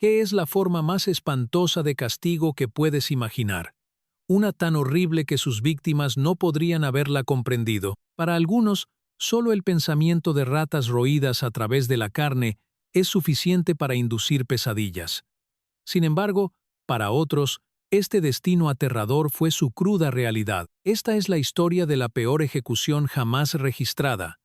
¿Qué es la forma más espantosa de castigo que puedes imaginar? Una tan horrible que sus víctimas no podrían haberla comprendido. Para algunos, solo el pensamiento de ratas roídas a través de la carne es suficiente para inducir pesadillas. Sin embargo, para otros, este destino aterrador fue su cruda realidad. Esta es la historia de la peor ejecución jamás registrada.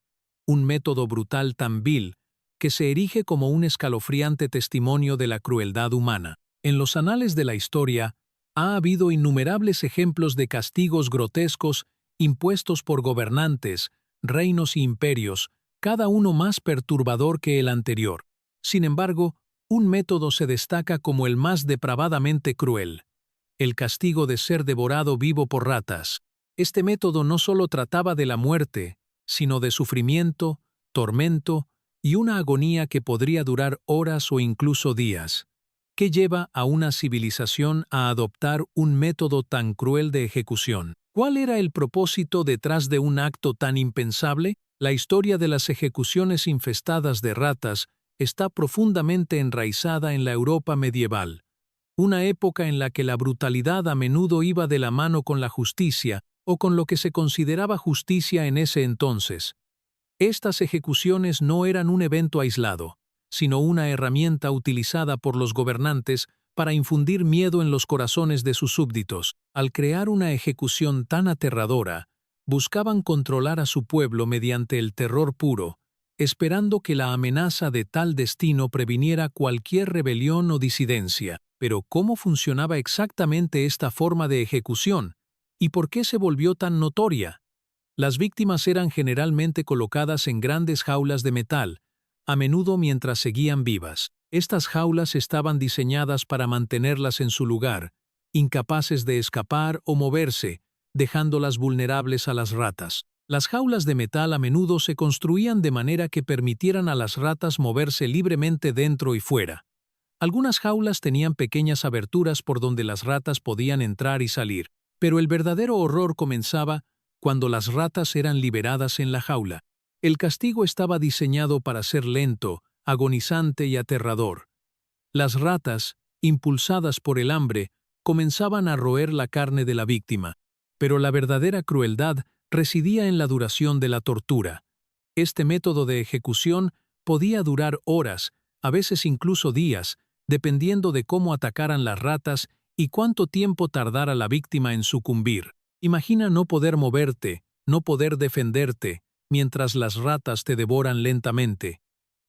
Un método brutal tan vil que se erige como un escalofriante testimonio de la crueldad humana. En los anales de la historia, ha habido innumerables ejemplos de castigos grotescos impuestos por gobernantes, reinos y imperios, cada uno más perturbador que el anterior. Sin embargo, un método se destaca como el más depravadamente cruel: el castigo de ser devorado vivo por ratas. Este método no solo trataba de la muerte, sino de sufrimiento, tormento y una agonía que podría durar horas o incluso días. ¿Qué lleva a una civilización a adoptar un método tan cruel de ejecución? ¿Cuál era el propósito detrás de un acto tan impensable? La historia de las ejecuciones infestadas de ratas está profundamente enraizada en la Europa medieval, una época en la que la brutalidad a menudo iba de la mano con la justicia o con lo que se consideraba justicia en ese entonces. Estas ejecuciones no eran un evento aislado, sino una herramienta utilizada por los gobernantes para infundir miedo en los corazones de sus súbditos. Al crear una ejecución tan aterradora, buscaban controlar a su pueblo mediante el terror puro, esperando que la amenaza de tal destino previniera cualquier rebelión o disidencia. Pero ¿cómo funcionaba exactamente esta forma de ejecución? ¿Y por qué se volvió tan notoria? Las víctimas eran generalmente colocadas en grandes jaulas de metal, a menudo mientras seguían vivas. Estas jaulas estaban diseñadas para mantenerlas en su lugar, incapaces de escapar o moverse, dejándolas vulnerables a las ratas. Las jaulas de metal a menudo se construían de manera que permitieran a las ratas moverse libremente dentro y fuera. Algunas jaulas tenían pequeñas aberturas por donde las ratas podían entrar y salir, pero el verdadero horror comenzaba cuando las ratas eran liberadas en la jaula. El castigo estaba diseñado para ser lento, agonizante y aterrador. Las ratas, impulsadas por el hambre, comenzaban a roer la carne de la víctima, pero la verdadera crueldad residía en la duración de la tortura. Este método de ejecución podía durar horas, a veces incluso días, dependiendo de cómo atacaran las ratas y cuánto tiempo tardara la víctima en sucumbir. Imagina no poder moverte, no poder defenderte, mientras las ratas te devoran lentamente.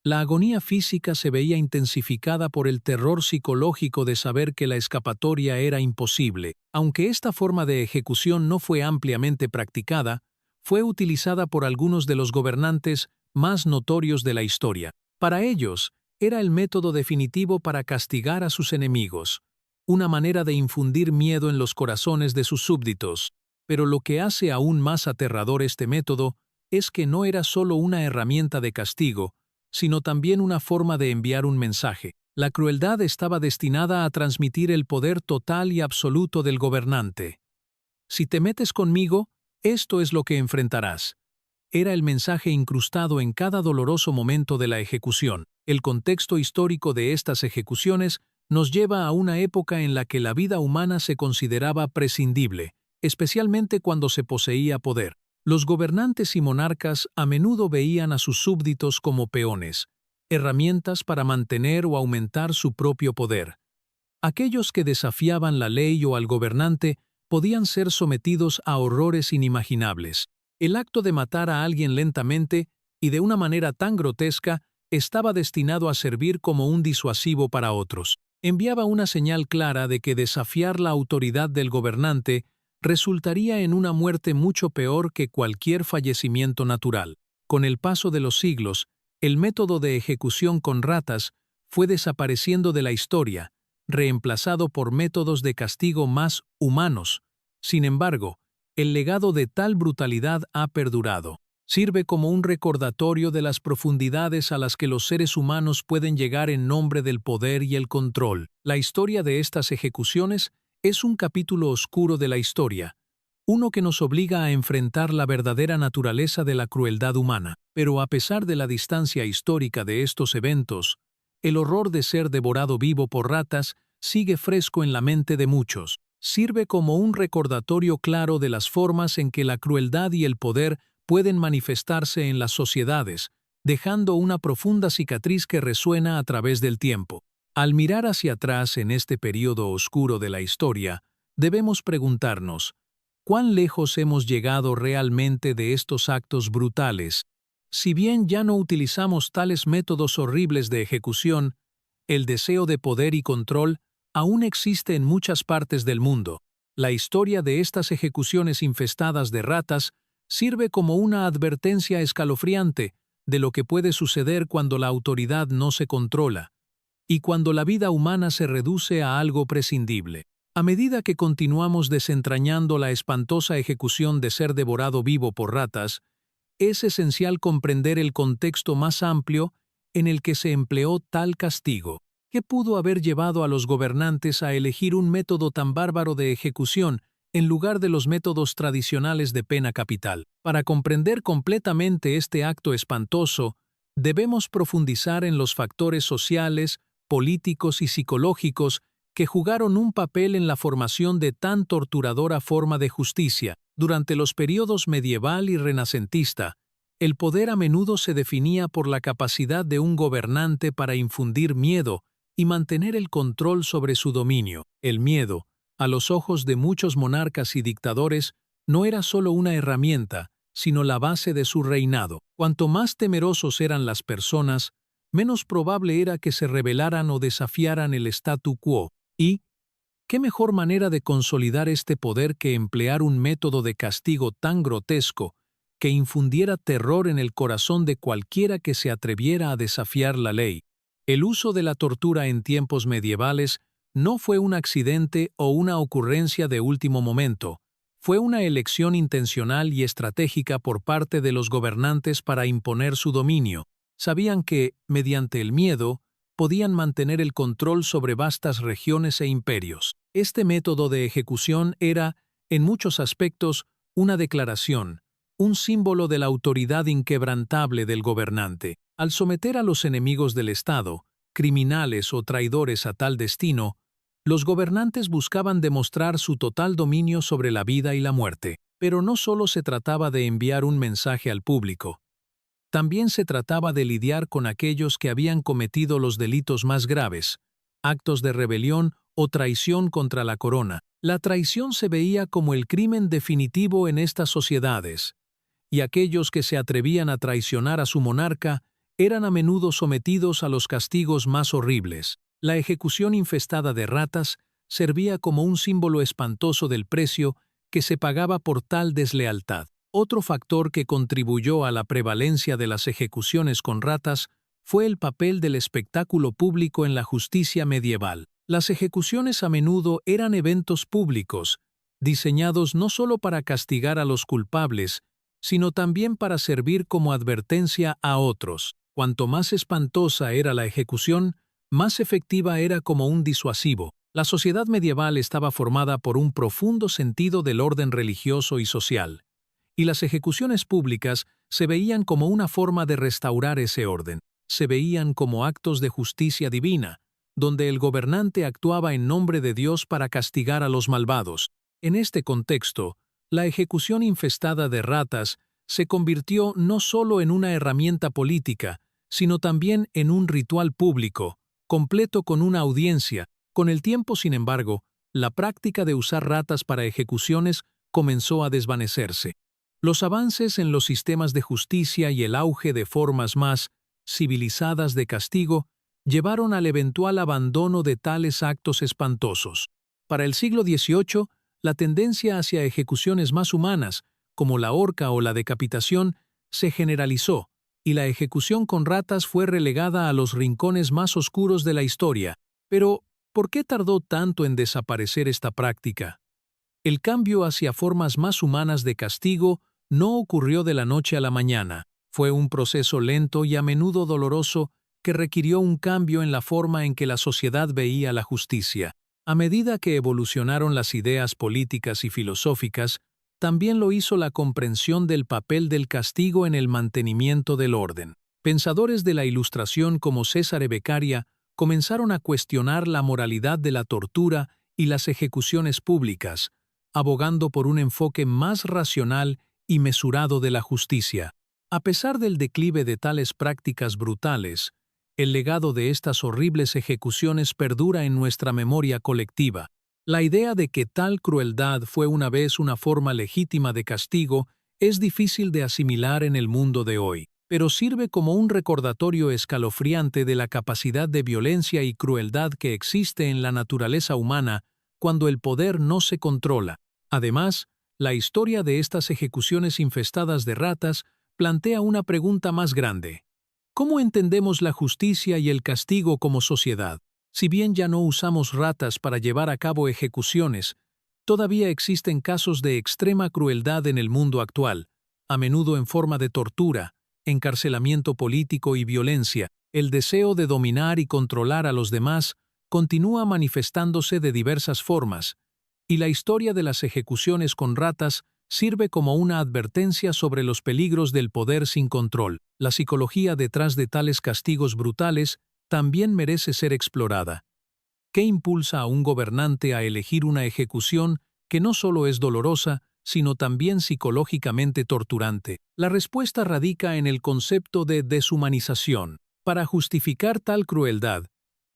La agonía física se veía intensificada por el terror psicológico de saber que la escapatoria era imposible. Aunque esta forma de ejecución no fue ampliamente practicada, fue utilizada por algunos de los gobernantes más notorios de la historia. Para ellos, era el método definitivo para castigar a sus enemigos, una manera de infundir miedo en los corazones de sus súbditos. Pero lo que hace aún más aterrador este método es que no era solo una herramienta de castigo, sino también una forma de enviar un mensaje. La crueldad estaba destinada a transmitir el poder total y absoluto del gobernante. Si te metes conmigo, esto es lo que enfrentarás. Era el mensaje incrustado en cada doloroso momento de la ejecución. El contexto histórico de estas ejecuciones nos lleva a una época en la que la vida humana se consideraba prescindible, especialmente cuando se poseía poder. Los gobernantes y monarcas a menudo veían a sus súbditos como peones, herramientas para mantener o aumentar su propio poder. Aquellos que desafiaban la ley o al gobernante podían ser sometidos a horrores inimaginables. El acto de matar a alguien lentamente y de una manera tan grotesca estaba destinado a servir como un disuasivo para otros. Enviaba una señal clara de que desafiar la autoridad del gobernante resultaría en una muerte mucho peor que cualquier fallecimiento natural. Con el paso de los siglos, el método de ejecución con ratas fue desapareciendo de la historia, reemplazado por métodos de castigo más humanos. Sin embargo, el legado de tal brutalidad ha perdurado. Sirve como un recordatorio de las profundidades a las que los seres humanos pueden llegar en nombre del poder y el control. La historia de estas ejecuciones es un capítulo oscuro de la historia, uno que nos obliga a enfrentar la verdadera naturaleza de la crueldad humana. Pero a pesar de la distancia histórica de estos eventos, el horror de ser devorado vivo por ratas sigue fresco en la mente de muchos. Sirve como un recordatorio claro de las formas en que la crueldad y el poder pueden manifestarse en las sociedades, dejando una profunda cicatriz que resuena a través del tiempo. Al mirar hacia atrás en este periodo oscuro de la historia, debemos preguntarnos, ¿cuán lejos hemos llegado realmente de estos actos brutales? Si bien ya no utilizamos tales métodos horribles de ejecución, el deseo de poder y control aún existe en muchas partes del mundo. La historia de estas ejecuciones infestadas de ratas sirve como una advertencia escalofriante de lo que puede suceder cuando la autoridad no se controla y cuando la vida humana se reduce a algo prescindible. A medida que continuamos desentrañando la espantosa ejecución de ser devorado vivo por ratas, es esencial comprender el contexto más amplio en el que se empleó tal castigo. ¿Qué pudo haber llevado a los gobernantes a elegir un método tan bárbaro de ejecución en lugar de los métodos tradicionales de pena capital? Para comprender completamente este acto espantoso, debemos profundizar en los factores sociales, políticos y psicológicos que jugaron un papel en la formación de tan torturadora forma de justicia. Durante los periodos medieval y renacentista, el poder a menudo se definía por la capacidad de un gobernante para infundir miedo y mantener el control sobre su dominio. El miedo, a los ojos de muchos monarcas y dictadores, no era solo una herramienta, sino la base de su reinado. Cuanto más temerosos eran las personas, menos probable era que se rebelaran o desafiaran el statu quo. Y, ¿qué mejor manera de consolidar este poder que emplear un método de castigo tan grotesco que infundiera terror en el corazón de cualquiera que se atreviera a desafiar la ley? El uso de la tortura en tiempos medievales no fue un accidente o una ocurrencia de último momento, fue una elección intencional y estratégica por parte de los gobernantes para imponer su dominio. Sabían que, mediante el miedo, podían mantener el control sobre vastas regiones e imperios. Este método de ejecución era, en muchos aspectos, una declaración, un símbolo de la autoridad inquebrantable del gobernante. Al someter a los enemigos del Estado, criminales o traidores a tal destino, los gobernantes buscaban demostrar su total dominio sobre la vida y la muerte. Pero no solo se trataba de enviar un mensaje al público. También se trataba de lidiar con aquellos que habían cometido los delitos más graves, actos de rebelión o traición contra la corona. La traición se veía como el crimen definitivo en estas sociedades, y aquellos que se atrevían a traicionar a su monarca eran a menudo sometidos a los castigos más horribles. La ejecución infestada de ratas servía como un símbolo espantoso del precio que se pagaba por tal deslealtad. Otro factor que contribuyó a la prevalencia de las ejecuciones con ratas fue el papel del espectáculo público en la justicia medieval. Las ejecuciones a menudo eran eventos públicos, diseñados no solo para castigar a los culpables, sino también para servir como advertencia a otros. Cuanto más espantosa era la ejecución, más efectiva era como un disuasivo. La sociedad medieval estaba formada por un profundo sentido del orden religioso y social, y las ejecuciones públicas se veían como una forma de restaurar ese orden. Se veían como actos de justicia divina, donde el gobernante actuaba en nombre de Dios para castigar a los malvados. En este contexto, la ejecución infestada de ratas se convirtió no solo en una herramienta política, sino también en un ritual público, completo con una audiencia. Con el tiempo, sin embargo, la práctica de usar ratas para ejecuciones comenzó a desvanecerse. Los avances en los sistemas de justicia y el auge de formas más civilizadas de castigo llevaron al eventual abandono de tales actos espantosos. Para el siglo XVIII, la tendencia hacia ejecuciones más humanas, como la horca o la decapitación, se generalizó, y la ejecución con ratas fue relegada a los rincones más oscuros de la historia. Pero, ¿por qué tardó tanto en desaparecer esta práctica? El cambio hacia formas más humanas de castigo no ocurrió de la noche a la mañana. Fue un proceso lento y a menudo doloroso que requirió un cambio en la forma en que la sociedad veía la justicia. A medida que evolucionaron las ideas políticas y filosóficas, también lo hizo la comprensión del papel del castigo en el mantenimiento del orden. Pensadores de la Ilustración como Cesare Beccaria comenzaron a cuestionar la moralidad de la tortura y las ejecuciones públicas, abogando por un enfoque más racional y mesurado de la justicia. A pesar del declive de tales prácticas brutales, el legado de estas horribles ejecuciones perdura en nuestra memoria colectiva. La idea de que tal crueldad fue una vez una forma legítima de castigo es difícil de asimilar en el mundo de hoy, pero sirve como un recordatorio escalofriante de la capacidad de violencia y crueldad que existe en la naturaleza humana cuando el poder no se controla. Además, la historia de estas ejecuciones infestadas de ratas plantea una pregunta más grande. ¿Cómo entendemos la justicia y el castigo como sociedad? Si bien ya no usamos ratas para llevar a cabo ejecuciones, todavía existen casos de extrema crueldad en el mundo actual, a menudo en forma de tortura, encarcelamiento político y violencia. El deseo de dominar y controlar a los demás continúa manifestándose de diversas formas, y la historia de las ejecuciones con ratas sirve como una advertencia sobre los peligros del poder sin control. La psicología detrás de tales castigos brutales también merece ser explorada. ¿Qué impulsa a un gobernante a elegir una ejecución que no solo es dolorosa, sino también psicológicamente torturante? La respuesta radica en el concepto de deshumanización. Para justificar tal crueldad,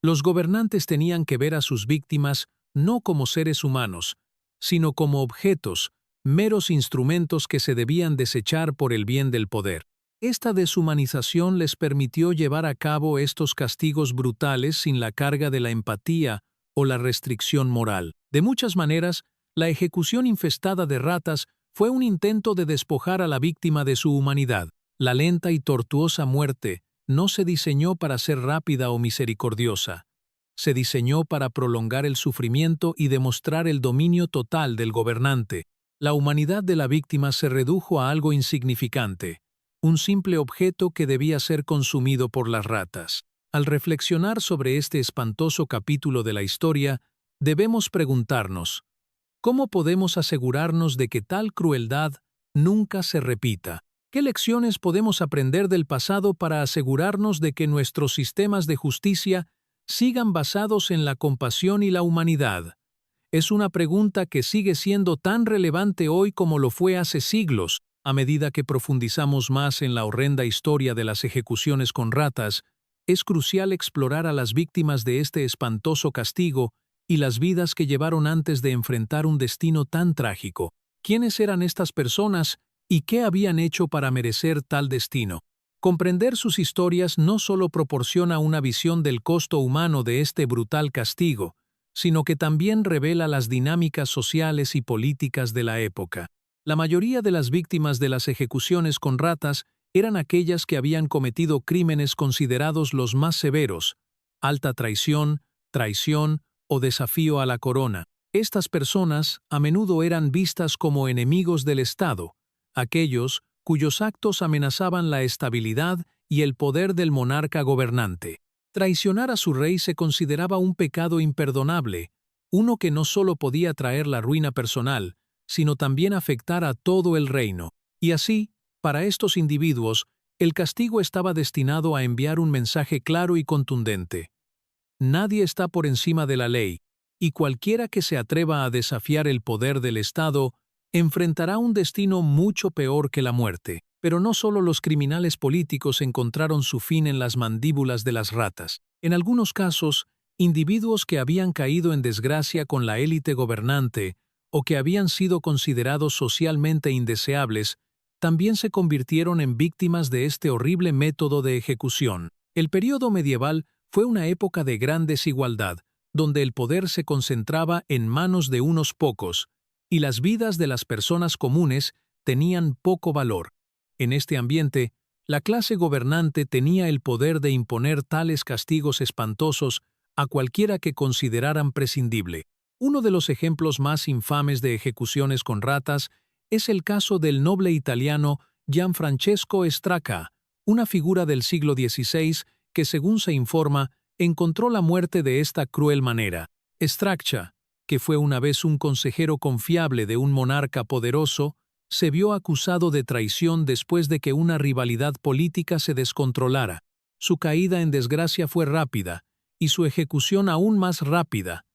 los gobernantes tenían que ver a sus víctimas no como seres humanos, sino como objetos, meros instrumentos que se debían desechar por el bien del poder. Esta deshumanización les permitió llevar a cabo estos castigos brutales sin la carga de la empatía o la restricción moral. De muchas maneras, la ejecución infestada de ratas fue un intento de despojar a la víctima de su humanidad. La lenta y tortuosa muerte no se diseñó para ser rápida o misericordiosa. Se diseñó para prolongar el sufrimiento y demostrar el dominio total del gobernante. La humanidad de la víctima se redujo a algo insignificante, un simple objeto que debía ser consumido por las ratas. Al reflexionar sobre este espantoso capítulo de la historia, debemos preguntarnos, ¿cómo podemos asegurarnos de que tal crueldad nunca se repita? ¿Qué lecciones podemos aprender del pasado para asegurarnos de que nuestros sistemas de justicia sigan basados en la compasión y la humanidad? Es una pregunta que sigue siendo tan relevante hoy como lo fue hace siglos. A medida que profundizamos más en la horrenda historia de las ejecuciones con ratas, es crucial explorar a las víctimas de este espantoso castigo y las vidas que llevaron antes de enfrentar un destino tan trágico. ¿Quiénes eran estas personas y qué habían hecho para merecer tal destino? Comprender sus historias no solo proporciona una visión del costo humano de este brutal castigo, sino que también revela las dinámicas sociales y políticas de la época. La mayoría de las víctimas de las ejecuciones con ratas eran aquellas que habían cometido crímenes considerados los más severos: alta traición, traición o desafío a la corona. Estas personas a menudo eran vistas como enemigos del Estado, aquellos cuyos actos amenazaban la estabilidad y el poder del monarca gobernante. Traicionar a su rey se consideraba un pecado imperdonable, uno que no solo podía traer la ruina personal, sino también afectar a todo el reino. Y así, para estos individuos, el castigo estaba destinado a enviar un mensaje claro y contundente. Nadie está por encima de la ley, y cualquiera que se atreva a desafiar el poder del Estado enfrentará un destino mucho peor que la muerte. Pero no solo los criminales políticos encontraron su fin en las mandíbulas de las ratas. En algunos casos, individuos que habían caído en desgracia con la élite gobernante o que habían sido considerados socialmente indeseables, también se convirtieron en víctimas de este horrible método de ejecución. El período medieval fue una época de gran desigualdad, donde el poder se concentraba en manos de unos pocos, y las vidas de las personas comunes tenían poco valor. En este ambiente, la clase gobernante tenía el poder de imponer tales castigos espantosos a cualquiera que consideraran prescindible. Uno de los ejemplos más infames de ejecuciones con ratas es el caso del noble italiano Gianfrancesco Stracca, una figura del siglo XVI que, según se informa, encontró la muerte de esta cruel manera. Stracca, que fue una vez un consejero confiable de un monarca poderoso, se vio acusado de traición después de que una rivalidad política se descontrolara. Su caída en desgracia fue rápida, y su ejecución aún más rápida.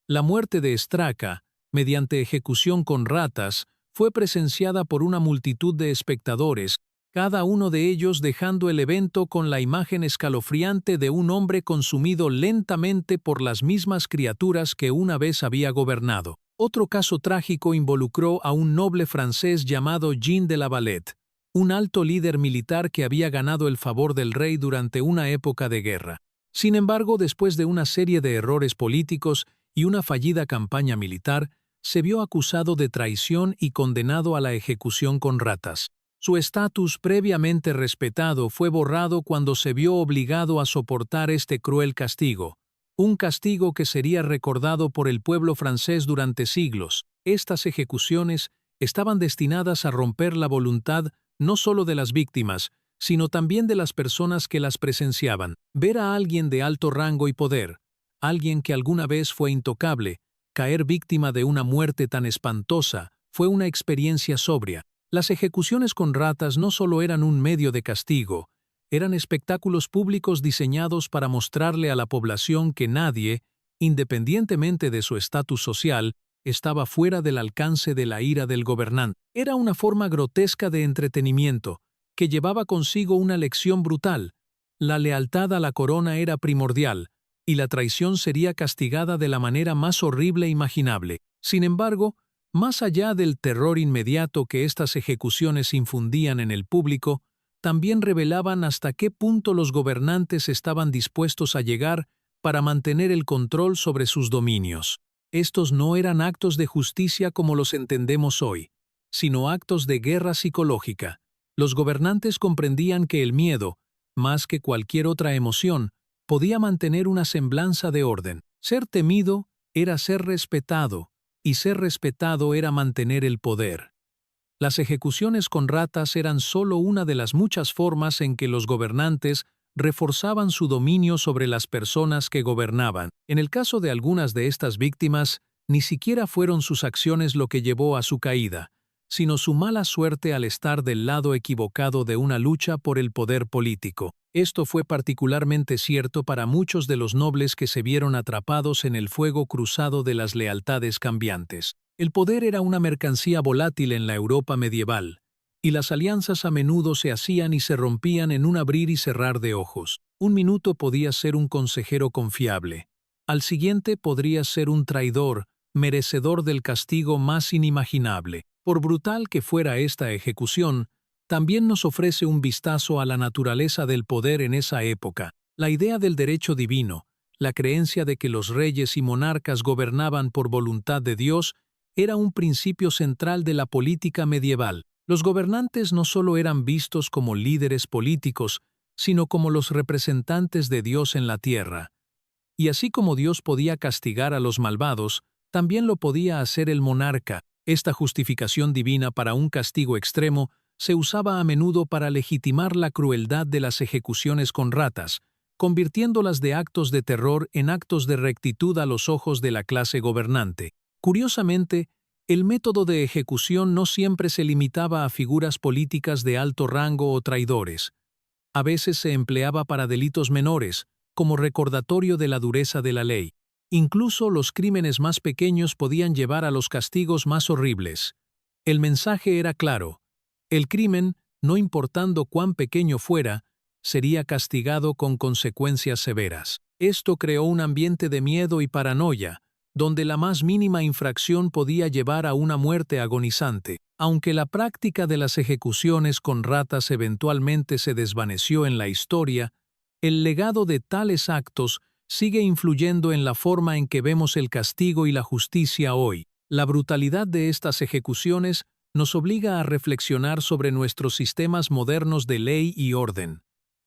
La muerte de Straca, mediante ejecución con ratas, fue presenciada por una multitud de espectadores, cada uno de ellos dejando el evento con la imagen escalofriante de un hombre consumido lentamente por las mismas criaturas que una vez había gobernado. Otro caso trágico involucró a un noble francés llamado Jean de la Valette, un alto líder militar que había ganado el favor del rey durante una época de guerra. Sin embargo, después de una serie de errores políticos y una fallida campaña militar, se vio acusado de traición y condenado a la ejecución con ratas. Su estatus previamente respetado fue borrado cuando se vio obligado a soportar este cruel castigo, un castigo que sería recordado por el pueblo francés durante siglos. Estas ejecuciones estaban destinadas a romper la voluntad no solo de las víctimas, sino también de las personas que las presenciaban. Ver a alguien de alto rango y poder, alguien que alguna vez fue intocable, caer víctima de una muerte tan espantosa, fue una experiencia sobria. Las ejecuciones con ratas no solo eran un medio de castigo, eran espectáculos públicos diseñados para mostrarle a la población que nadie, independientemente de su estatus social, estaba fuera del alcance de la ira del gobernante. Era una forma grotesca de entretenimiento, que llevaba consigo una lección brutal. La lealtad a la corona era primordial, y la traición sería castigada de la manera más horrible imaginable. Sin embargo, más allá del terror inmediato que estas ejecuciones infundían en el público, también revelaban hasta qué punto los gobernantes estaban dispuestos a llegar para mantener el control sobre sus dominios. Estos no eran actos de justicia como los entendemos hoy, sino actos de guerra psicológica. Los gobernantes comprendían que el miedo, más que cualquier otra emoción, podía mantener una semblanza de orden. Ser temido era ser respetado, y ser respetado era mantener el poder. Las ejecuciones con ratas eran solo una de las muchas formas en que los gobernantes reforzaban su dominio sobre las personas que gobernaban. En el caso de algunas de estas víctimas, ni siquiera fueron sus acciones lo que llevó a su caída, sino su mala suerte al estar del lado equivocado de una lucha por el poder político. Esto fue particularmente cierto para muchos de los nobles que se vieron atrapados en el fuego cruzado de las lealtades cambiantes. El poder era una mercancía volátil en la Europa medieval, y las alianzas a menudo se hacían y se rompían en un abrir y cerrar de ojos. Un minuto podía ser un consejero confiable. Al siguiente podría ser un traidor, merecedor del castigo más inimaginable. Por brutal que fuera esta ejecución, también nos ofrece un vistazo a la naturaleza del poder en esa época. La idea del derecho divino, la creencia de que los reyes y monarcas gobernaban por voluntad de Dios, era un principio central de la política medieval. Los gobernantes no solo eran vistos como líderes políticos, sino como los representantes de Dios en la tierra. Y así como Dios podía castigar a los malvados, también lo podía hacer el monarca. Esta justificación divina para un castigo extremo se usaba a menudo para legitimar la crueldad de las ejecuciones con ratas, convirtiéndolas de actos de terror en actos de rectitud a los ojos de la clase gobernante. Curiosamente, el método de ejecución no siempre se limitaba a figuras políticas de alto rango o traidores. A veces se empleaba para delitos menores, como recordatorio de la dureza de la ley. Incluso los crímenes más pequeños podían llevar a los castigos más horribles. El mensaje era claro: el crimen, no importando cuán pequeño fuera, sería castigado con consecuencias severas. Esto creó un ambiente de miedo y paranoia, donde la más mínima infracción podía llevar a una muerte agonizante. Aunque la práctica de las ejecuciones con ratas eventualmente se desvaneció en la historia, el legado de tales actos sigue influyendo en la forma en que vemos el castigo y la justicia hoy. La brutalidad de estas ejecuciones nos obliga a reflexionar sobre nuestros sistemas modernos de ley y orden.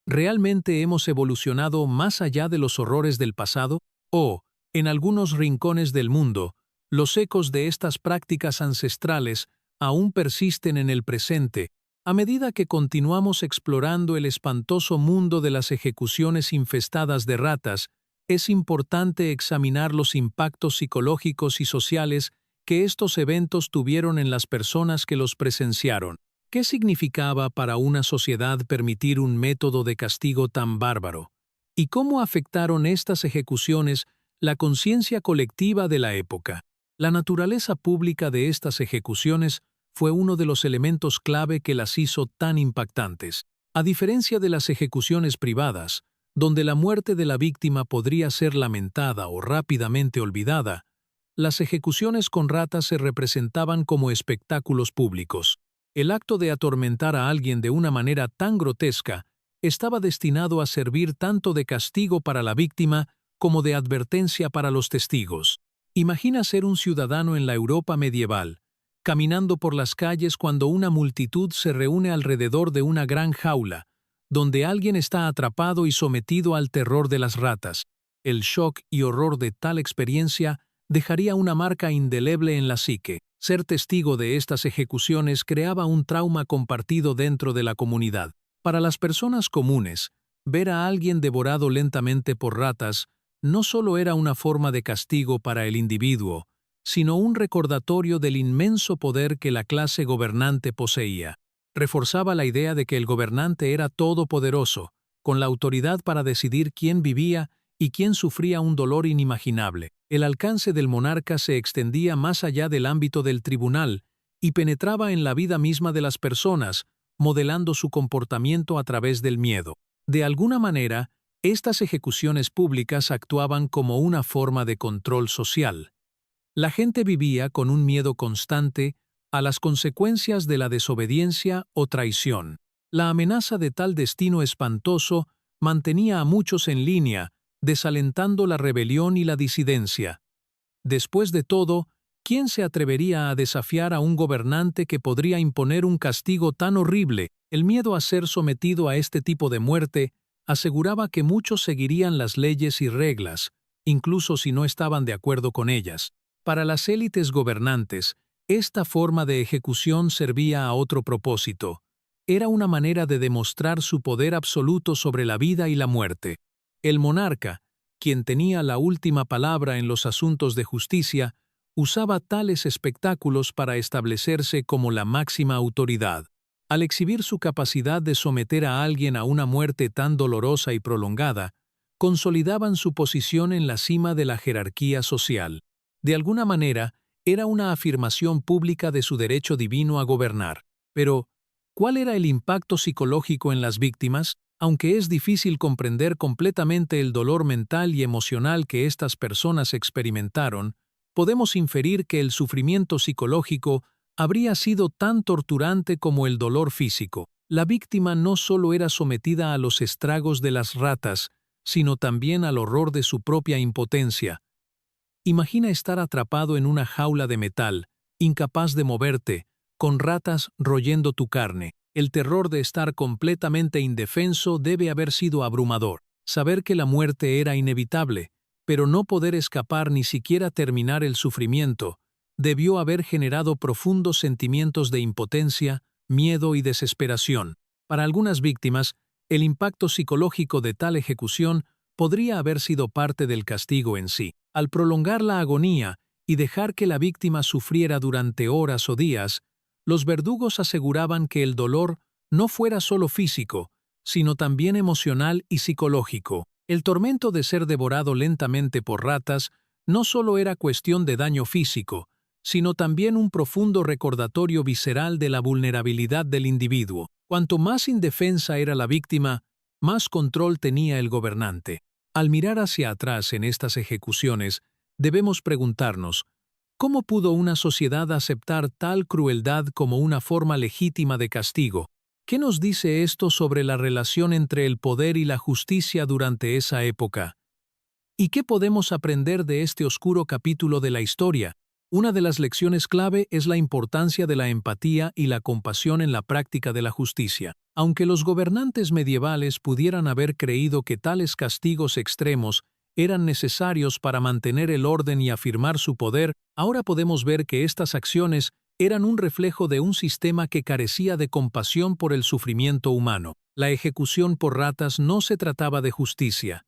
¿Realmente hemos evolucionado más allá de los horrores del pasado? ¿O, en algunos rincones del mundo, los ecos de estas prácticas ancestrales aún persisten en el presente, a medida que continuamos explorando el espantoso mundo de las ejecuciones infestadas de ratas? Es importante examinar los impactos psicológicos y sociales que estos eventos tuvieron en las personas que los presenciaron. ¿Qué significaba para una sociedad permitir un método de castigo tan bárbaro? ¿Y cómo afectaron estas ejecuciones la conciencia colectiva de la época? La naturaleza pública de estas ejecuciones fue uno de los elementos clave que las hizo tan impactantes. A diferencia de las ejecuciones privadas, donde la muerte de la víctima podría ser lamentada o rápidamente olvidada, las ejecuciones con ratas se representaban como espectáculos públicos. El acto de atormentar a alguien de una manera tan grotesca estaba destinado a servir tanto de castigo para la víctima como de advertencia para los testigos. Imagina ser un ciudadano en la Europa medieval, caminando por las calles cuando una multitud se reúne alrededor de una gran jaula, donde alguien está atrapado y sometido al terror de las ratas. El shock y horror de tal experiencia dejaría una marca indeleble en la psique. Ser testigo de estas ejecuciones creaba un trauma compartido dentro de la comunidad. Para las personas comunes, ver a alguien devorado lentamente por ratas no solo era una forma de castigo para el individuo, sino un recordatorio del inmenso poder que la clase gobernante poseía. Reforzaba la idea de que el gobernante era todopoderoso, con la autoridad para decidir quién vivía y quién sufría un dolor inimaginable. El alcance del monarca se extendía más allá del ámbito del tribunal y penetraba en la vida misma de las personas, modelando su comportamiento a través del miedo. De alguna manera, estas ejecuciones públicas actuaban como una forma de control social. La gente vivía con un miedo constante a las consecuencias de la desobediencia o traición. La amenaza de tal destino espantoso mantenía a muchos en línea, desalentando la rebelión y la disidencia. Después de todo, ¿quién se atrevería a desafiar a un gobernante que podría imponer un castigo tan horrible? El miedo a ser sometido a este tipo de muerte aseguraba que muchos seguirían las leyes y reglas, incluso si no estaban de acuerdo con ellas. Para las élites gobernantes, esta forma de ejecución servía a otro propósito. Era una manera de demostrar su poder absoluto sobre la vida y la muerte. El monarca, quien tenía la última palabra en los asuntos de justicia, usaba tales espectáculos para establecerse como la máxima autoridad. Al exhibir su capacidad de someter a alguien a una muerte tan dolorosa y prolongada, consolidaban su posición en la cima de la jerarquía social. De alguna manera, era una afirmación pública de su derecho divino a gobernar. Pero, ¿cuál era el impacto psicológico en las víctimas? Aunque es difícil comprender completamente el dolor mental y emocional que estas personas experimentaron, podemos inferir que el sufrimiento psicológico habría sido tan torturante como el dolor físico. La víctima no solo era sometida a los estragos de las ratas, sino también al horror de su propia impotencia. Imagina estar atrapado en una jaula de metal, incapaz de moverte, con ratas royendo tu carne. El terror de estar completamente indefenso debe haber sido abrumador. Saber que la muerte era inevitable, pero no poder escapar ni siquiera terminar el sufrimiento, debió haber generado profundos sentimientos de impotencia, miedo y desesperación. Para algunas víctimas, el impacto psicológico de tal ejecución podría haber sido parte del castigo en sí. Al prolongar la agonía y dejar que la víctima sufriera durante horas o días, los verdugos aseguraban que el dolor no fuera solo físico, sino también emocional y psicológico. El tormento de ser devorado lentamente por ratas no solo era cuestión de daño físico, sino también un profundo recordatorio visceral de la vulnerabilidad del individuo. Cuanto más indefensa era la víctima, más control tenía el gobernante. Al mirar hacia atrás en estas ejecuciones, debemos preguntarnos, ¿cómo pudo una sociedad aceptar tal crueldad como una forma legítima de castigo? ¿Qué nos dice esto sobre la relación entre el poder y la justicia durante esa época? ¿Y qué podemos aprender de este oscuro capítulo de la historia? Una de las lecciones clave es la importancia de la empatía y la compasión en la práctica de la justicia. Aunque los gobernantes medievales pudieran haber creído que tales castigos extremos eran necesarios para mantener el orden y afirmar su poder, ahora podemos ver que estas acciones eran un reflejo de un sistema que carecía de compasión por el sufrimiento humano. La ejecución por ratas no se trataba de justicia.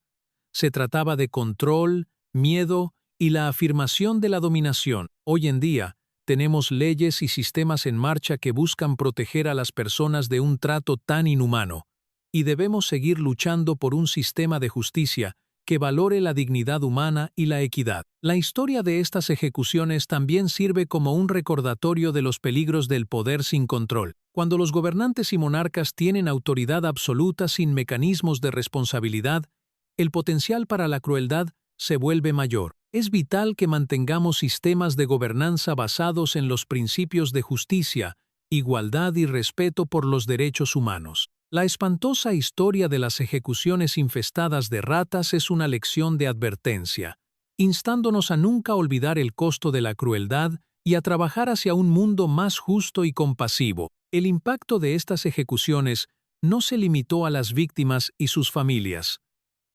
Se trataba de control, miedo y la afirmación de la dominación. Hoy en día, tenemos leyes y sistemas en marcha que buscan proteger a las personas de un trato tan inhumano, y debemos seguir luchando por un sistema de justicia que valore la dignidad humana y la equidad. La historia de estas ejecuciones también sirve como un recordatorio de los peligros del poder sin control. Cuando los gobernantes y monarcas tienen autoridad absoluta sin mecanismos de responsabilidad, el potencial para la crueldad se vuelve mayor. Es vital que mantengamos sistemas de gobernanza basados en los principios de justicia, igualdad y respeto por los derechos humanos. La espantosa historia de las ejecuciones infestadas de ratas es una lección de advertencia, instándonos a nunca olvidar el costo de la crueldad y a trabajar hacia un mundo más justo y compasivo. El impacto de estas ejecuciones no se limitó a las víctimas y sus familias.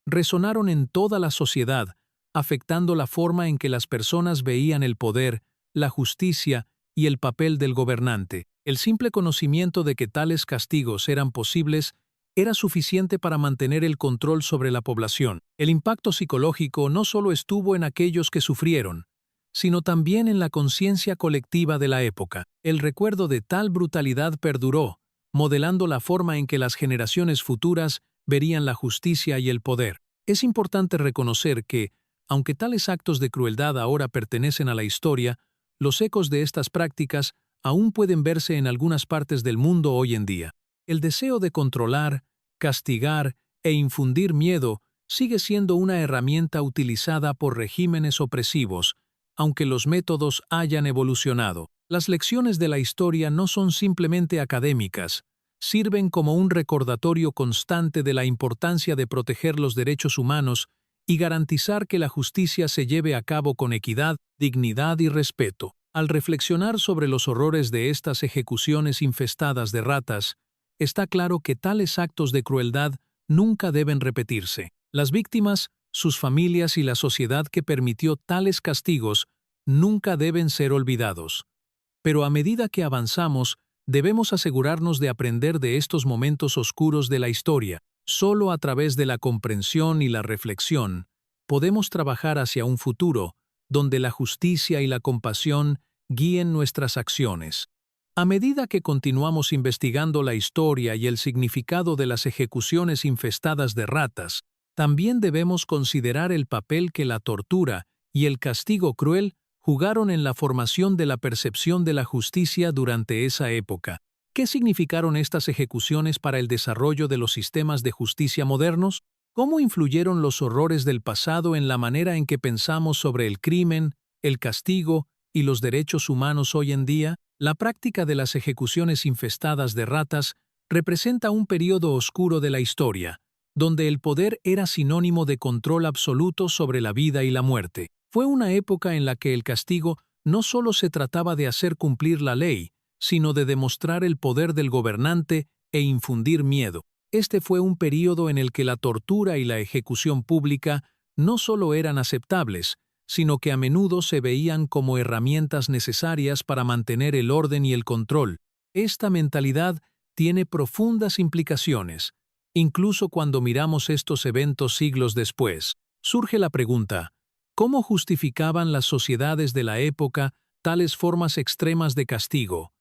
Resonaron en toda la sociedad, afectando la forma en que las personas veían el poder, la justicia y el papel del gobernante. El simple conocimiento de que tales castigos eran posibles era suficiente para mantener el control sobre la población. El impacto psicológico no solo estuvo en aquellos que sufrieron, sino también en la conciencia colectiva de la época. El recuerdo de tal brutalidad perduró, modelando la forma en que las generaciones futuras verían la justicia y el poder. Es importante reconocer que, aunque tales actos de crueldad ahora pertenecen a la historia, los ecos de estas prácticas aún pueden verse en algunas partes del mundo hoy en día. El deseo de controlar, castigar e infundir miedo sigue siendo una herramienta utilizada por regímenes opresivos, aunque los métodos hayan evolucionado. Las lecciones de la historia no son simplemente académicas, sirven como un recordatorio constante de la importancia de proteger los derechos humanos y garantizar que la justicia se lleve a cabo con equidad, dignidad y respeto. Al reflexionar sobre los horrores de estas ejecuciones infestadas de ratas, está claro que tales actos de crueldad nunca deben repetirse. Las víctimas, sus familias y la sociedad que permitió tales castigos nunca deben ser olvidados. Pero a medida que avanzamos, debemos asegurarnos de aprender de estos momentos oscuros de la historia. Solo a través de la comprensión y la reflexión podemos trabajar hacia un futuro donde la justicia y la compasión guíen nuestras acciones. A medida que continuamos investigando la historia y el significado de las ejecuciones infestadas de ratas, también debemos considerar el papel que la tortura y el castigo cruel jugaron en la formación de la percepción de la justicia durante esa época. ¿Qué significaron estas ejecuciones para el desarrollo de los sistemas de justicia modernos? ¿Cómo influyeron los horrores del pasado en la manera en que pensamos sobre el crimen, el castigo y los derechos humanos hoy en día? La práctica de las ejecuciones infestadas de ratas representa un periodo oscuro de la historia, donde el poder era sinónimo de control absoluto sobre la vida y la muerte. Fue una época en la que el castigo no solo se trataba de hacer cumplir la ley, sino de demostrar el poder del gobernante e infundir miedo. Este fue un período en el que la tortura y la ejecución pública no solo eran aceptables, sino que a menudo se veían como herramientas necesarias para mantener el orden y el control. Esta mentalidad tiene profundas implicaciones. Incluso cuando miramos estos eventos siglos después, surge la pregunta: ¿cómo justificaban las sociedades de la época tales formas extremas de castigo?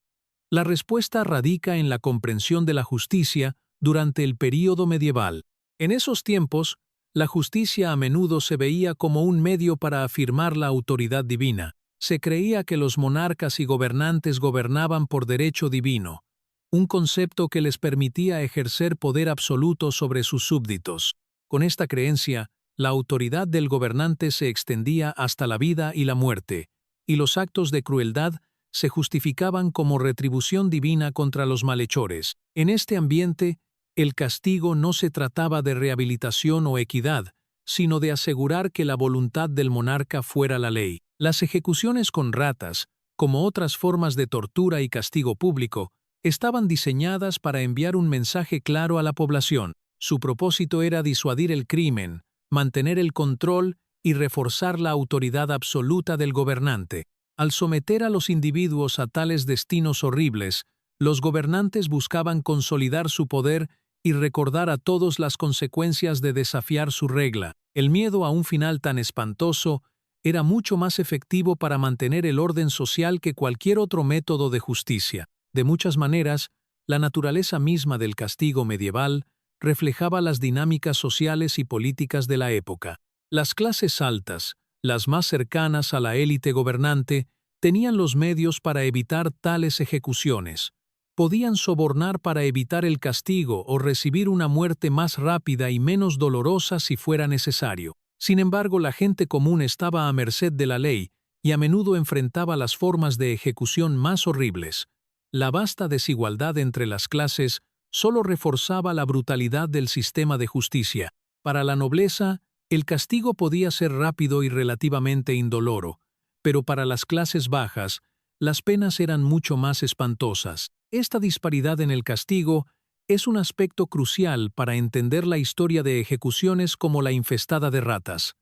La respuesta radica en la comprensión de la justicia durante el período medieval. En esos tiempos, la justicia a menudo se veía como un medio para afirmar la autoridad divina. Se creía que los monarcas y gobernantes gobernaban por derecho divino, un concepto que les permitía ejercer poder absoluto sobre sus súbditos. Con esta creencia, la autoridad del gobernante se extendía hasta la vida y la muerte, y los actos de crueldad se justificaban como retribución divina contra los malhechores. En este ambiente, el castigo no se trataba de rehabilitación o equidad, sino de asegurar que la voluntad del monarca fuera la ley. Las ejecuciones con ratas, como otras formas de tortura y castigo público, estaban diseñadas para enviar un mensaje claro a la población. Su propósito era disuadir el crimen, mantener el control y reforzar la autoridad absoluta del gobernante. Al someter a los individuos a tales destinos horribles, los gobernantes buscaban consolidar su poder y recordar a todos las consecuencias de desafiar su regla. El miedo a un final tan espantoso era mucho más efectivo para mantener el orden social que cualquier otro método de justicia. De muchas maneras, la naturaleza misma del castigo medieval reflejaba las dinámicas sociales y políticas de la época. Las clases altas, las más cercanas a la élite gobernante, tenían los medios para evitar tales ejecuciones. Podían sobornar para evitar el castigo o recibir una muerte más rápida y menos dolorosa si fuera necesario. Sin embargo, la gente común estaba a merced de la ley y a menudo enfrentaba las formas de ejecución más horribles. La vasta desigualdad entre las clases solo reforzaba la brutalidad del sistema de justicia. Para la nobleza, el castigo podía ser rápido y relativamente indoloro, pero para las clases bajas, las penas eran mucho más espantosas. Esta disparidad en el castigo es un aspecto crucial para entender la historia de ejecuciones como la infestada de ratas.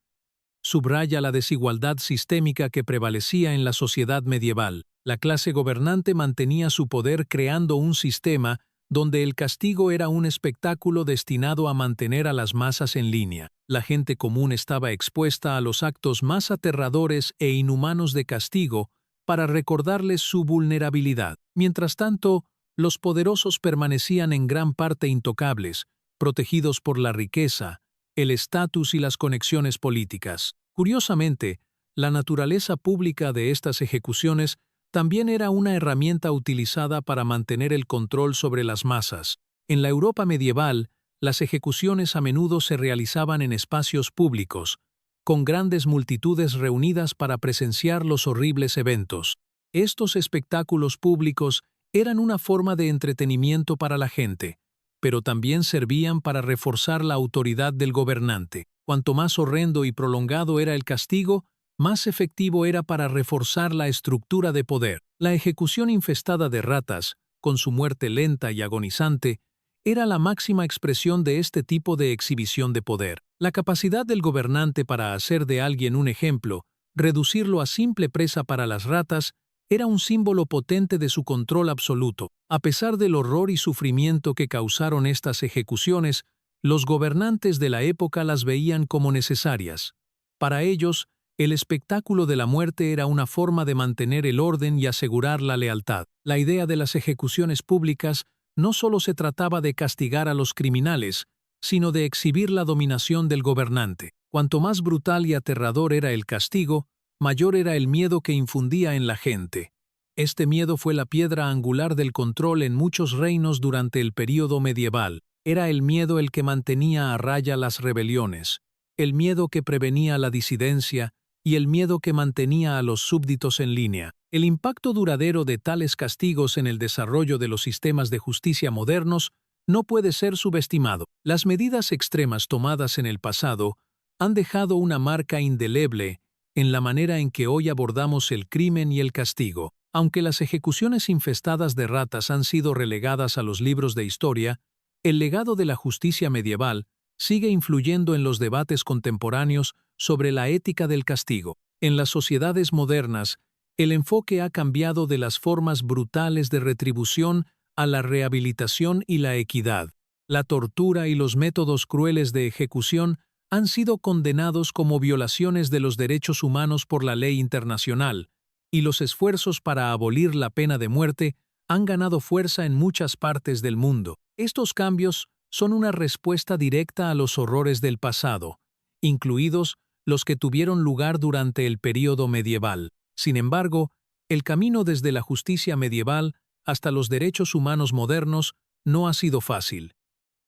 Subraya la desigualdad sistémica que prevalecía en la sociedad medieval. La clase gobernante mantenía su poder creando un sistema donde el castigo era un espectáculo destinado a mantener a las masas en línea. La gente común estaba expuesta a los actos más aterradores e inhumanos de castigo para recordarles su vulnerabilidad. Mientras tanto, los poderosos permanecían en gran parte intocables, protegidos por la riqueza, el estatus y las conexiones políticas. Curiosamente, la naturaleza pública de estas ejecuciones también era una herramienta utilizada para mantener el control sobre las masas. En la Europa medieval, las ejecuciones a menudo se realizaban en espacios públicos, con grandes multitudes reunidas para presenciar los horribles eventos. Estos espectáculos públicos eran una forma de entretenimiento para la gente, pero también servían para reforzar la autoridad del gobernante. Cuanto más horrendo y prolongado era el castigo, más efectivo era para reforzar la estructura de poder. La ejecución infestada de ratas, con su muerte lenta y agonizante, era la máxima expresión de este tipo de exhibición de poder. La capacidad del gobernante para hacer de alguien un ejemplo, reducirlo a simple presa para las ratas, era un símbolo potente de su control absoluto. A pesar del horror y sufrimiento que causaron estas ejecuciones, los gobernantes de la época las veían como necesarias. Para ellos, el espectáculo de la muerte era una forma de mantener el orden y asegurar la lealtad. La idea de las ejecuciones públicas no solo se trataba de castigar a los criminales, sino de exhibir la dominación del gobernante. Cuanto más brutal y aterrador era el castigo, mayor era el miedo que infundía en la gente. Este miedo fue la piedra angular del control en muchos reinos durante el período medieval. Era el miedo el que mantenía a raya las rebeliones, el miedo que prevenía la disidencia y el miedo que mantenía a los súbditos en línea. El impacto duradero de tales castigos en el desarrollo de los sistemas de justicia modernos no puede ser subestimado. Las medidas extremas tomadas en el pasado han dejado una marca indeleble en la manera en que hoy abordamos el crimen y el castigo. Aunque las ejecuciones infestadas de ratas han sido relegadas a los libros de historia, el legado de la justicia medieval sigue influyendo en los debates contemporáneos sobre la ética del castigo. En las sociedades modernas, el enfoque ha cambiado de las formas brutales de retribución a la rehabilitación y la equidad. La tortura y los métodos crueles de ejecución han sido condenados como violaciones de los derechos humanos por la ley internacional, y los esfuerzos para abolir la pena de muerte han ganado fuerza en muchas partes del mundo. Estos cambios son una respuesta directa a los horrores del pasado, incluidos los que tuvieron lugar durante el período medieval. Sin embargo, el camino desde la justicia medieval hasta los derechos humanos modernos no ha sido fácil.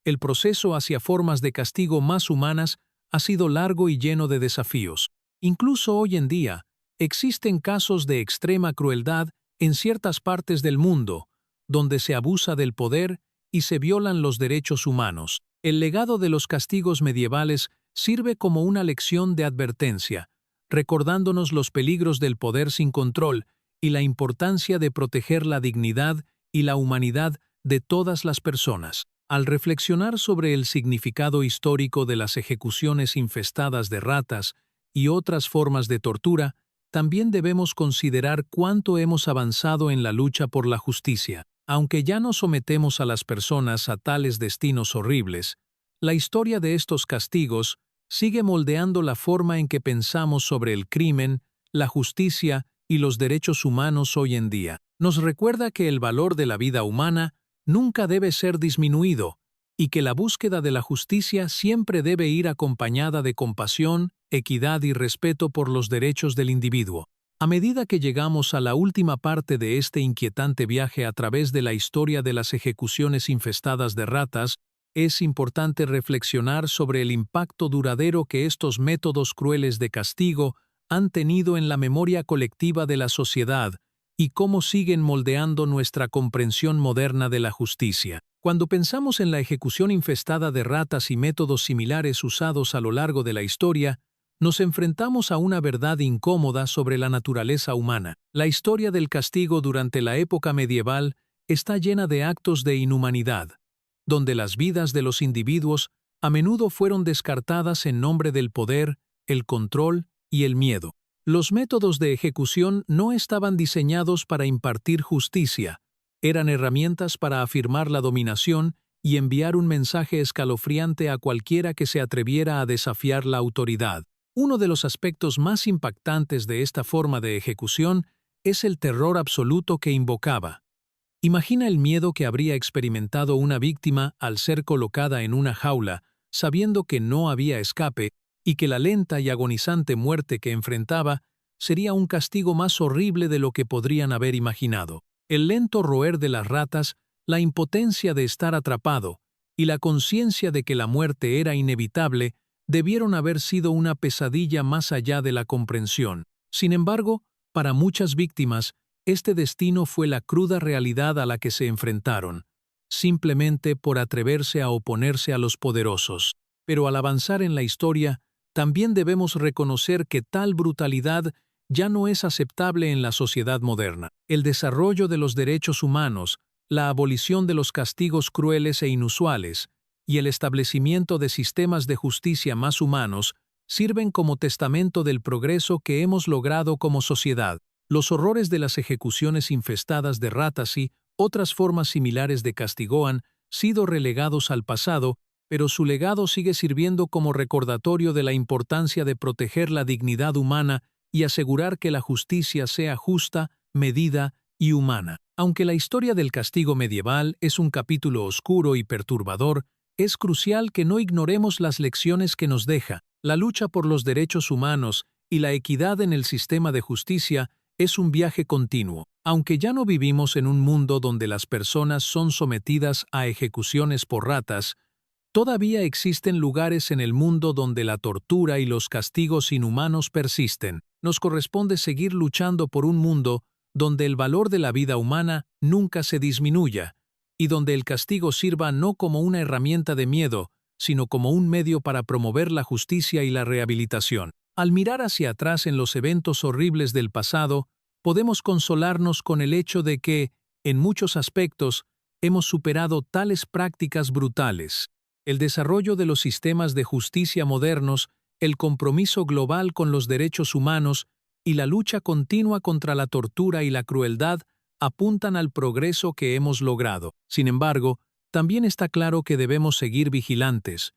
El proceso hacia formas de castigo más humanas ha sido largo y lleno de desafíos. Incluso hoy en día, existen casos de extrema crueldad en ciertas partes del mundo, donde se abusa del poder y se violan los derechos humanos. El legado de los castigos medievales sirve como una lección de advertencia, recordándonos los peligros del poder sin control y la importancia de proteger la dignidad y la humanidad de todas las personas. Al reflexionar sobre el significado histórico de las ejecuciones infestadas de ratas y otras formas de tortura, también debemos considerar cuánto hemos avanzado en la lucha por la justicia. Aunque ya no sometemos a las personas a tales destinos horribles, la historia de estos castigos sigue moldeando la forma en que pensamos sobre el crimen, la justicia y los derechos humanos hoy en día. Nos recuerda que el valor de la vida humana nunca debe ser disminuido y que la búsqueda de la justicia siempre debe ir acompañada de compasión, equidad y respeto por los derechos del individuo. A medida que llegamos a la última parte de este inquietante viaje a través de la historia de las ejecuciones infestadas de ratas, es importante reflexionar sobre el impacto duradero que estos métodos crueles de castigo han tenido en la memoria colectiva de la sociedad y cómo siguen moldeando nuestra comprensión moderna de la justicia. Cuando pensamos en la ejecución infestada de ratas y métodos similares usados a lo largo de la historia, nos enfrentamos a una verdad incómoda sobre la naturaleza humana. La historia del castigo durante la época medieval está llena de actos de inhumanidad, donde las vidas de los individuos a menudo fueron descartadas en nombre del poder, el control y el miedo. Los métodos de ejecución no estaban diseñados para impartir justicia, eran herramientas para afirmar la dominación y enviar un mensaje escalofriante a cualquiera que se atreviera a desafiar la autoridad. Uno de los aspectos más impactantes de esta forma de ejecución es el terror absoluto que invocaba. Imagina el miedo que habría experimentado una víctima al ser colocada en una jaula, sabiendo que no había escape y que la lenta y agonizante muerte que enfrentaba sería un castigo más horrible de lo que podrían haber imaginado. El lento roer de las ratas, la impotencia de estar atrapado y la conciencia de que la muerte era inevitable debieron haber sido una pesadilla más allá de la comprensión. Sin embargo, para muchas víctimas, este destino fue la cruda realidad a la que se enfrentaron, simplemente por atreverse a oponerse a los poderosos. Pero al avanzar en la historia, también debemos reconocer que tal brutalidad ya no es aceptable en la sociedad moderna. El desarrollo de los derechos humanos, la abolición de los castigos crueles e inusuales, y el establecimiento de sistemas de justicia más humanos sirven como testamento del progreso que hemos logrado como sociedad. Los horrores de las ejecuciones infestadas de ratas y otras formas similares de castigo han sido relegados al pasado, pero su legado sigue sirviendo como recordatorio de la importancia de proteger la dignidad humana y asegurar que la justicia sea justa, medida y humana. Aunque la historia del castigo medieval es un capítulo oscuro y perturbador, es crucial que no ignoremos las lecciones que nos deja. La lucha por los derechos humanos y la equidad en el sistema de justicia es un viaje continuo. Aunque ya no vivimos en un mundo donde las personas son sometidas a ejecuciones por ratas, todavía existen lugares en el mundo donde la tortura y los castigos inhumanos persisten. Nos corresponde seguir luchando por un mundo donde el valor de la vida humana nunca se disminuya, y donde el castigo sirva no como una herramienta de miedo, sino como un medio para promover la justicia y la rehabilitación. Al mirar hacia atrás en los eventos horribles del pasado, podemos consolarnos con el hecho de que, en muchos aspectos, hemos superado tales prácticas brutales. El desarrollo de los sistemas de justicia modernos, el compromiso global con los derechos humanos y la lucha continua contra la tortura y la crueldad apuntan al progreso que hemos logrado. Sin embargo, también está claro que debemos seguir vigilantes.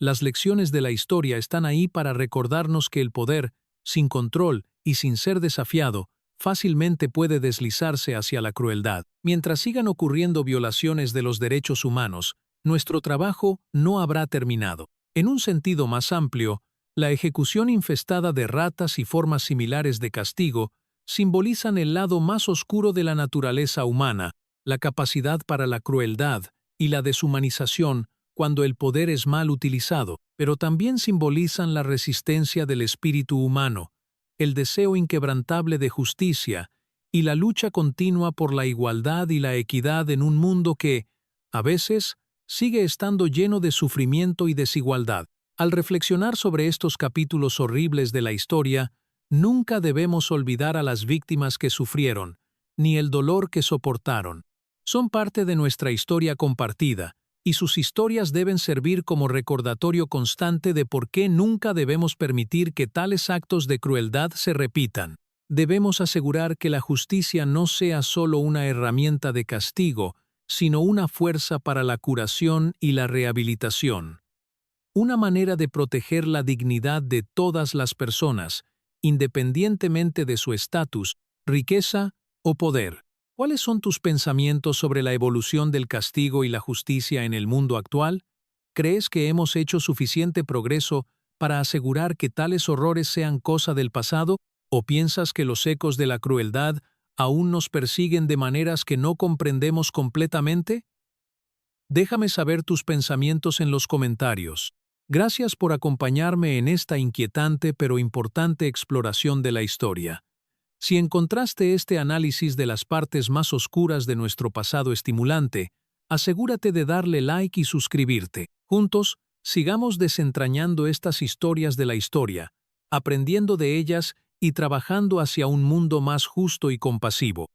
Las lecciones de la historia están ahí para recordarnos que el poder, sin control y sin ser desafiado, fácilmente puede deslizarse hacia la crueldad. Mientras sigan ocurriendo violaciones de los derechos humanos, nuestro trabajo no habrá terminado. En un sentido más amplio, la ejecución infestada de ratas y formas similares de castigo simbolizan el lado más oscuro de la naturaleza humana, la capacidad para la crueldad y la deshumanización cuando el poder es mal utilizado, pero también simbolizan la resistencia del espíritu humano, el deseo inquebrantable de justicia y la lucha continua por la igualdad y la equidad en un mundo que, a veces, sigue estando lleno de sufrimiento y desigualdad. Al reflexionar sobre estos capítulos horribles de la historia, nunca debemos olvidar a las víctimas que sufrieron, ni el dolor que soportaron. Son parte de nuestra historia compartida, y sus historias deben servir como recordatorio constante de por qué nunca debemos permitir que tales actos de crueldad se repitan. Debemos asegurar que la justicia no sea solo una herramienta de castigo, sino una fuerza para la curación y la rehabilitación. una manera de proteger la dignidad de todas las personas, independientemente de su estatus, riqueza o poder. ¿Cuáles son tus pensamientos sobre la evolución del castigo y la justicia en el mundo actual? ¿Crees que hemos hecho suficiente progreso para asegurar que tales horrores sean cosa del pasado? ¿O piensas que los ecos de la crueldad aún nos persiguen de maneras que no comprendemos completamente? Déjame saber tus pensamientos en los comentarios. Gracias por acompañarme en esta inquietante pero importante exploración de la historia. Si encontraste este análisis de las partes más oscuras de nuestro pasado estimulante, asegúrate de darle like y suscribirte. Juntos, sigamos desentrañando estas historias de la historia, aprendiendo de ellas y trabajando hacia un mundo más justo y compasivo.